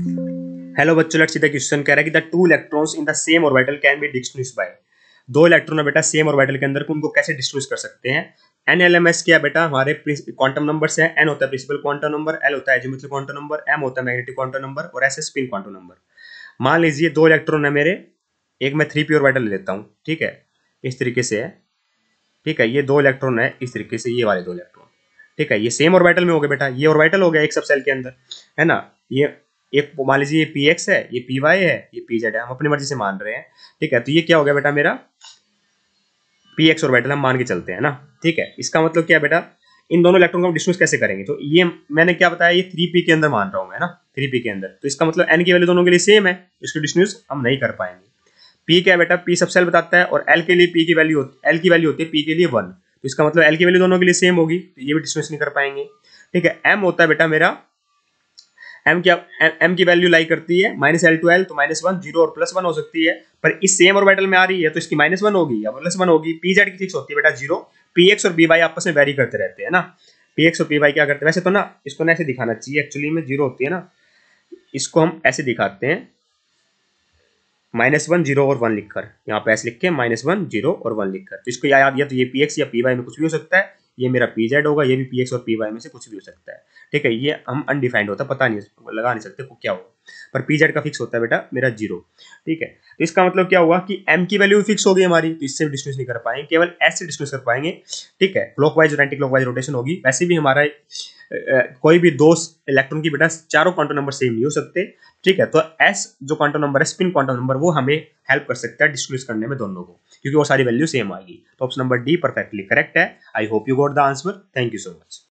Hello बच्चों, let's see the question कह रहा है कि the two electrons in the same orbital can be distinguished by. दो इलेक्ट्रॉन है बेटा सेम ऑर्बिटल के अंदर, उनको कैसे डिस्टिंग्विश कर सकते हैं। एन एल एम एस क्या है बेटा, हमारे क्वांटम नंबर्स है। एन होता है प्रिंसिपल क्वांटम नंबर, एल होता है एजीमुथल क्वांटम नंबर, एम होता है मैग्नेटिक क्वांटम नंबर और एस है स्पिन क्वांटम नंबर। मान लीजिए दो इलेक्ट्रॉन है मेरे, एक मैं 3p ऑर्बिटल ले लेता हूँ, ठीक है, इस तरीके से है, ठीक है। ये दो इलेक्ट्रॉन है इस तरीके से, ये वाले दो इलेक्ट्रॉन, ठीक है, ये सेम ऑर्बिटल में हो गए बेटा, ये ऑर्बिटल हो गया एक सब सेल के अंदर, है ना। ये एक मान लीजिए ये पी एक्स है, ये पी वाई है, ये पी जेड है, हम अपनी मर्जी से मान रहे हैं, ठीक है। तो ये क्या हो गया बेटा मेरा पी एक्स ऑर्बिटल, हम मान के चलते हैं ना, ठीक है। इसका मतलब क्या है बेटा, इन दोनों इलेक्ट्रॉन को हम डिस्टिंग्विश कैसे करेंगे। तो ये मैंने क्या बताया, ये 3p के अंदर मान रहा हूं मैं ना, 3p के अंदर, तो इसका मतलब n की वैल्यू दोनों के लिए सेम है, इसको डिस्टिंग्विश हम नहीं कर पाएंगे। p क्या है बेटा, p सब सेल बताता है और l के लिए p की वैल्यू l की वैल्यू होती है p के लिए 1, तो इसका मतलब l की वैल्यू दोनों के लिए सेम होगी, तो ये भी डिस्टिंग्विश नहीं कर पाएंगे, ठीक है। m होता है बेटा मेरा, m क्या, m की वैल्यू लाई करती है -l to l, तो -1 0 और +1 हो सकती है, पर इस सेम ऑर्बिटल में आ रही है तो इसकी -1 होगी या +1 होगी। pz की फिक्स होती है बेटा 0, px और py आपस में वेरी करते रहते हैं ना। px और py क्या करते हैं, वैसे तो ना इसको ना ऐसे दिखाना चाहिए, एक्चुअली में 0 होती है ना, इसको हम ऐसे दिखाते हैं -1 0 और 1 लिखकर, यहाँ पे ऐसे लिख के -1 0 और 1 लिखकर, तो इसको याद या तो ये px या py में कुछ भी हो सकता है, ये मेरा pz होगा, ये भी px और py में से कुछ भी हो सकता है, ठीक है। ये हम अनडिफाइंड होता है, पता नहीं लगा नहीं सकते क्या होगा, पर pz का फिक्स होता है बेटा मेरा 0, ठीक है। तो इसका मतलब क्या हुआ कि m की वैल्यू फिक्स हो गई हमारी, तो इससे भी डिस्टिंग्विश नहीं कर पाएंगे, केवल s से डिस्टिंग्विश कर पाएंगे, ठीक है। क्लॉकवाइज और एंटी क्लॉकवाइज रोटेशन होगी, वैसे भी हमारा कोई भी दो इलेक्ट्रॉन की बेटा चारों क्वांटम नंबर सेम नहीं हो सकते, ठीक है। तो एस जो क्वांटम नंबर है, स्पिन क्वांटम नंबर, वो हमें हेल्प कर सकता है डिस्टिंग्विश करने में दोनों को, क्योंकि वो सारी वैल्यू सेम आएगी। तो option number D perfectly correct है। I hope you got the answer. Thank you so much.